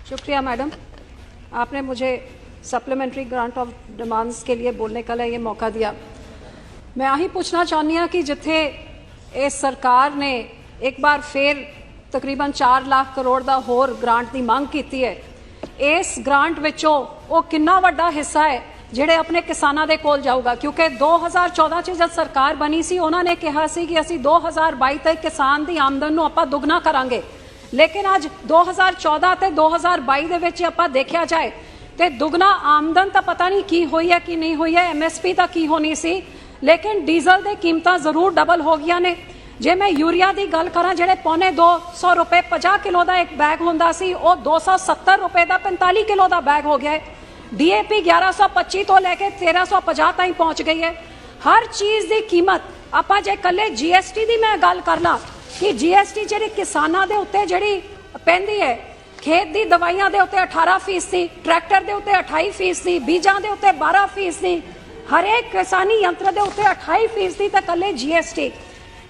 शुक्रिया मैडम, आपने मुझे सप्लीमेंट्री ग्रांट ऑफ डिमांड्स के लिए बोलने का ये मौका दिया। मैं आही पूछना चाहनी हाँ कि जिथे इस सरकार ने एक बार फिर तकरीबन 4 लाख करोड़ का होर ग्रांट की मांग की है, इस ग्रांट विचों वो कितना वड्डा हिस्सा है ਜਿਹੜੇ अपने किसानों के कोल जाऊगा? क्योंकि 2014 च जब सरकार बनी सी उन्होंने कहा सी कि असी 2022 तक किसान की आमदन नूं आपां दुगना करांगे, लेकिन अज 2014 ते 2022 दे विच आपां देखिया जाए तो दुगना आमदन तो पता नहीं की हुई है कि नहीं हुई है, MSP तो की होनी सी, लेकिन डीजल की कीमतां जरूर डबल हो गई ने। जे मैं यूरिया की गल करा, जिहड़े पौने 200 रुपए 50 किलो का एक बैग हुंदा सी, वो 270 रुपए का 45 किलो का बैग हो गया है। DAP 1125 तो लैके 1350 तक पहुँच गई है। हर चीज़ की कीमत आपां जे कल्ले GST की मैं गल करना कि GST जिहड़ी किसानां दे उत्ते जिहड़ी पैंदी है, खेत की दवाइयां दे उत्ते 18%, ट्रैक्टर के उत्ते 28%, बीजां दे उत्ते 12%, हरेक किसानी यंत्र के उत्ते 28% तक कल्ले GST।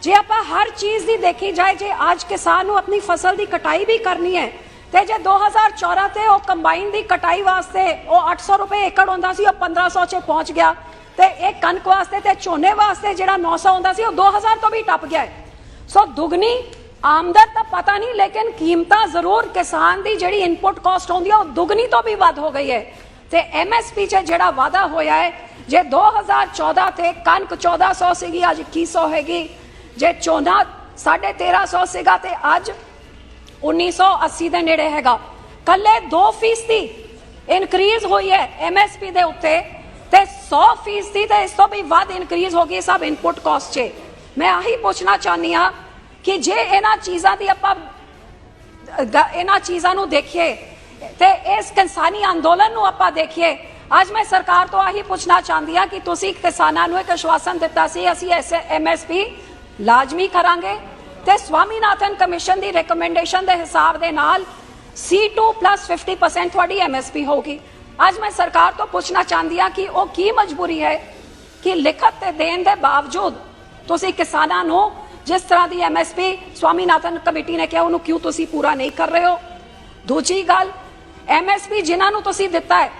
जे आपां हर चीज़ की देखी जाए, जे आज किसान नूं अपनी फसल की कटाई भी करनी है तो जे 2014 ते वो कंबाइन की कटाई वास्ते वो 800 रुपए एकड़ होंदा सी, वो 1500 च पहुँच गया, तो एक कणक वास्ते ते झोने वास्ते जिहड़ा 900 होंदा सी, वो 2000 तो भी टप गया है। सो दुगनी आमदन तो पता नहीं, लेकिन कीमतां जरूर किसान की जिहड़ी इनपुट कॉस्ट होंदी है वो दुगनी तो भी वध हो गई है। तो MSP च जिहड़ा वादा होया है, जे 2014 ते कणक 1400 सीगी, अज 2100 हैगी, जे झोना 1350 सीगा ते अज 1980 के नेड़े हैगा। कल्ले 2% इनक्रीज हुई है MSP दे उत्ते, ते 100% ते इस तो भी वध इनक्रीज हो गई सब इनपुट कॉस्ट चे। मैं आही पूछना चाहनी हाँ कि जे इन्हां चीज़ां दी आपां इन्हां चीज़ां नूं देखिए ते इस किसानी अंदोलन नूं आपां देखिए, अज मैं सरकार तो आही पूछना चाहती हाँ कि तुसीं किसानां नूं एक आश्वासन दिता सी असीं MSP लाजमी करांगे, ते स्वामीनाथन कमीशन की रिकमेंडेशन के हिसाब के नाल C2 + 50% थोड़ी MSP होगी। आज मैं सरकार तो पूछना चाहती हाँ कि वो की मजबूरी है कि लिखत ते देन के बावजूद तुसी किसानां नूं जिस तरह की MSP स्वामीनाथन कमेटी ने कहा उन्होंने क्यों तुसी पूरा नहीं कर रहे हो? दूजी गल, MSP जिन्हां नूं तुसी दिता है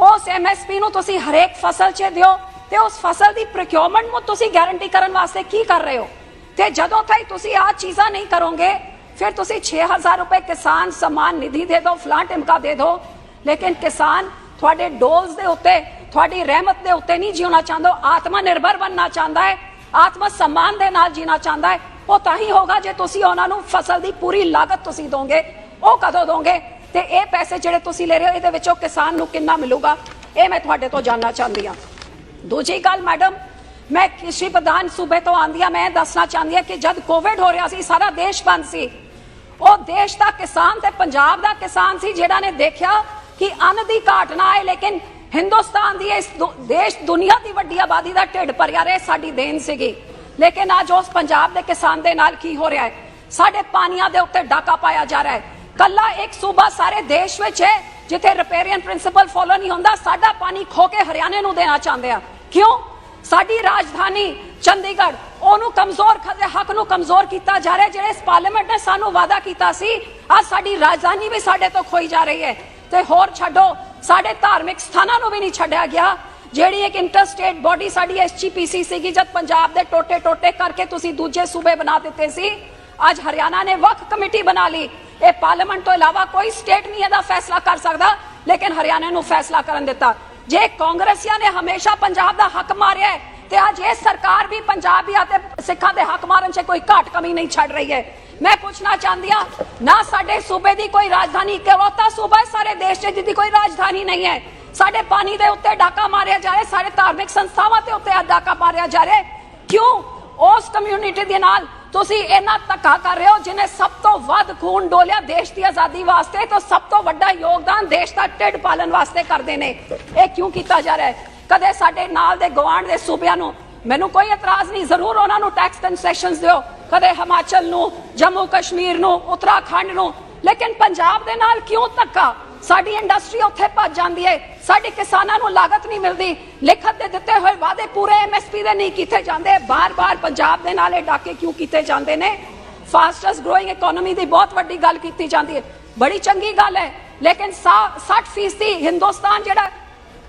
उस MSP नूं तुसी हरेक फसल च दिओ, ते उस फसल की प्रोक्योरमेंट में तुसी गारंटी करने वास्ते की कर रहे हो? ते जदों तक तुसी आ चीज़ां नहीं करोगे फिर तुसी 6000 रुपए किसान सम्मान निधि दे दो, फलां टिमका दे दो, लेकिन किसान थोड़े डोल्स दे उत्ते थोड़ी रहमत दे उत्ते नहीं जीना चाहता, आत्मनिर्भर बनना चाहता है, आत्म सम्मान दे नाल जीना चाहता है। वो ताही होगा जे तुसी उन्हां नूं फसल की पूरी लागत तुसी दोगे। वो कदों दोगे ते ये पैसे जिहड़े तुसी ले रहे हो इहदे विचों किसान नूं कितना मिलूगा, ये मैं तुहाडे तो जानना चाहती हाँ। दूजी गल मैडम, मैं कृषि प्रधान सूबे तो आंदी हाँ, मैं दसना चाहती हाँ कि जब कोविड हो रहा सी सारा देश बंद सी, वो देश का किसान ते पंजाब का किसान सी जिहड़ा ने देखा कि अन्न की घाट ना आए, लेकिन हिंदुस्तान की इस देश दुनिया की वड्डी आबादी का ढिड भरिया रहे साडी देन सीगी। लेकिन अज उस पंजाब के किसान के नाल की हो रहा है, साडे पानियां दे उत्ते डाका पाया जा रहा है। कल्ला एक सूबा सारे देश विच है जिथे रिपेरियन प्रिंसिपल फॉलो नहीं होंदा, साडा पानी खो के हरियाणे नूं देना चाहते हैं। क्यों? साडी राजधानी चंडीगढ़ ओनू कमजोर हक नूं कमजोर किया जा रहा है। जिहड़े इस पार्लीमेंट ने सानू वादा किया सी, अज साडी राजधानी भी साडे तो खोई जा रही है। ते होर छड्डो, साडे धार्मिक स्थानां नूं भी नहीं छड्डिया गया। जिहड़ी एक इंटर स्टेट बॉडी साडी SGPC सीगी, जद पंजाब दे टोटे टोटे करके तुसी दूजे सूबे बना दिते सी, अज हरियाणा ने वक्फ कमेटी बना ली। ये पार्लीमेंट तो इलावा कोई स्टेट नहीं इहदा फैसला कर सकता, लेकिन हरियाणा नूं फैसला करन दिता। जे कांग्रेसियां ने हमेशा पंजाब का हक मारिया है, तो अज ये सरकार भी पंजाबियां ते सिखां दे हक मारन से कोई घाट कमी नहीं छड़ रही है। मैं पूछना चाहती हाँ, ना साडे सूबे की कोई राजधानी, इकलौता सूबा है सारे देश जिसकी कोई राजधानी नहीं है। साडे पानी के उत्ते डाका मारिया जा रहा है, सारे धार्मिक संस्थावां के उत्ते डाका मारिया जा रहा है। क्यों? उस कम्यूनिटी दे नाल तुसी इन्ना धक्का कर रहे हो जिन्हें सब तो वध खून डोलिया देश की आज़ादी वास्ते, तो सब तो वड्डा योगदान देश का ढिड पालन वास्ते करते हैं। ये क्यों किया जा रहा है? कदे साडे नाल दे गवांढ दे सूबियां नूं मैनूं कोई इतराज़ नहीं, जरूर उन्हां नूं टैक्स कंसैशनस दिओ, कदे हिमाचल नूं, जम्मू कश्मीर नूं, उत्तराखंड नूं, लेकिन पंजाब दे नाल क्यों धक्का? साडी इंडस्ट्री उत्थे भज जाती है, साडे किसानां नूं लागत नहीं मिलती, लिखत दे दिते हुए वादे पूरे MSP दे नहीं कीते जांदे, बार बार पंजाब दे नाल डाके क्यों कीते जांदे ने? फास्टेस्ट ग्रोइंग इकोनॉमी की बहुत वड्डी गल कीती जांदी है, बड़ी चंगी गल है, लेकिन 60% हिंदुस्तान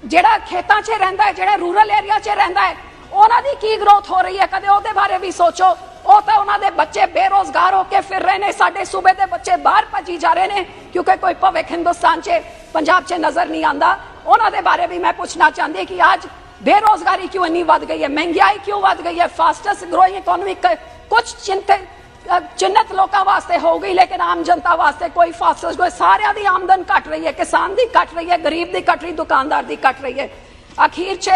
ਜਿਹੜਾ ਖੇਤਾਂ 'ਚ ਰਹਿੰਦਾ ਹੈ, ਜਿਹੜਾ ਰੂਰਲ ਏਰੀਆ 'ਚ ਰਹਿੰਦਾ ਹੈ, ਉਹਨਾਂ ਦੀ ਕੀ ਗਰੋਥ ਹੋ ਰਹੀ ਹੈ? ਕਦੇ ਉਹਦੇ ਬਾਰੇ ਵੀ ਸੋਚੋ। ਉਹ ਤਾਂ ਉਹਨਾਂ ਦੇ ਬੱਚੇ ਬੇਰੋਜ਼ਗਾਰ ਹੋ ਕੇ ਫਿਰ ਰਹੇ ਨੇ, ਸਾਡੇ ਸੂਬੇ ਦੇ ਬੱਚੇ ਬਾਹਰ ਭੱਜੀ ਜਾ ਰਹੇ ਨੇ ਕਿਉਂਕਿ ਕੋਈ ਭਵਿੱਖ ਹਿੰਦੁਸਤਾਨ 'ਚ ਪੰਜਾਬ 'ਚ ਨਜ਼ਰ ਨਹੀਂ ਆਉਂਦਾ। ਉਹਨਾਂ ਦੇ ਬਾਰੇ ਵੀ ਮੈਂ ਪੁੱਛਣਾ ਚਾਹੁੰਦੀ ਕਿ ਅੱਜ बेरोजगारी क्यों इतनी बढ़ गई है, महंगाई क्यों बढ़ गई है? फास्टेस्ट ग्रोइंग इकोनॉमी कुछ चिन्हित लोगों वास्ते हो गई, लेकिन आम जनता वास्ते कोई फास्टेस्ट ग्रोइंग, सारियां दी आमदन घट रही है, किसान दी घट रही है, गरीब दी घट रही, दुकानदार दी घट रही है। अखीर च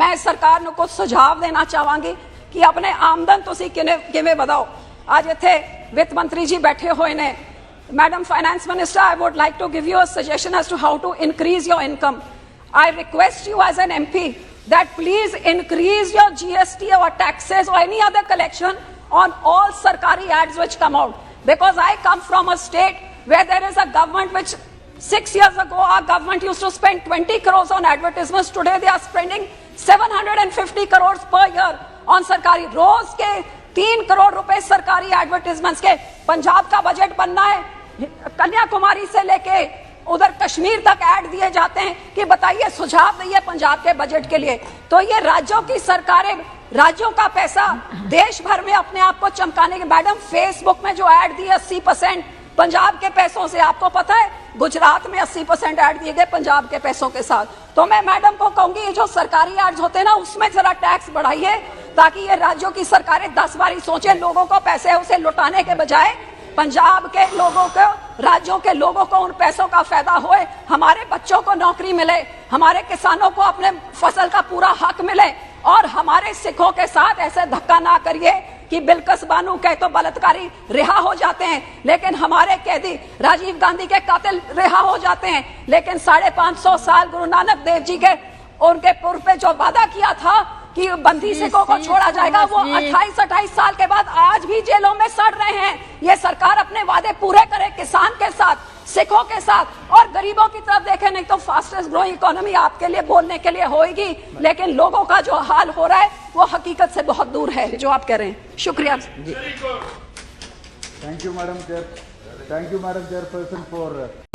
मैं सरकार को कुछ सुझाव देना चाहांगी कि अपने आमदन तुसी किवें वधाओ। आज इत्थे वित्त मंत्री जी बैठे हुए ने, madam finance minister, I would like to give you a suggestion as to how to increase your income. I request you as an MP that please increase your GST or taxes or any other collection on all sarkari ads which come out, because I come from a state where there is a government which 6 years ago our government used to spend 20 crores on advertisements. Today they are spending 750 crores per year on sarkari, रोज के 3 करोड़ रुपए सरकारी advertisements के। पंजाब का budget बनना है, कन्याकुमारी से लेके उधर कश्मीर तक ऐड दिए जाते हैं कि बताइए, सुझाव दिए पंजाब के बजट के लिए। तो ये राज्यों की सरकारें, राज्यों का पैसा देश भर में अपने आप को चमकाने के। मैडम फेसबुक में जो ऐड दिए 80% पंजाब के पैसों से, आपको पता है गुजरात में 80% ऐड दिए गए पंजाब के पैसों के साथ। तो मैं मैडम को कहूंगी ये जो सरकारी एड्स होते हैं ना, उसमें जरा टैक्स बढ़ाइए ताकि ये राज्यों की सरकारें 10 बारी सोचें, लोगों को पैसे उसे लुटाने के बजाय पंजाब के लोगों को, राज्यों के लोगों को उन पैसों का फायदा होए, हमारे बच्चों को नौकरी मिले, हमारे किसानों को अपने फसल का पूरा हक मिले, और हमारे सिखों के साथ ऐसे धक्का ना करिए कि बिल्किस बानो कहे तो बलात्कारी रिहा हो जाते हैं, लेकिन हमारे कैदी राजीव गांधी के कातिल रिहा हो जाते हैं, लेकिन 550 साल गुरु नानक देव जी के उनके पूर्व पे जो वादा किया था कि बंदी सिखों को छोड़ा जाएगा, वो 28 साल के बाद आज भी जेलों में सड़ रहे हैं। ये सरकार अपने वादे पूरे करे किसान के साथ, सिखों के साथ और गरीबों की तरफ देखे। नहीं तो फास्टेस्ट ग्रोइंग इकोनॉमी आपके लिए बोलने के लिए होगी, लेकिन लोगों का जो हाल हो रहा है वो हकीकत से बहुत दूर है जो आप कह रहे हैं। शुक्रिया। Thank you madam chair, thank you madam chairperson for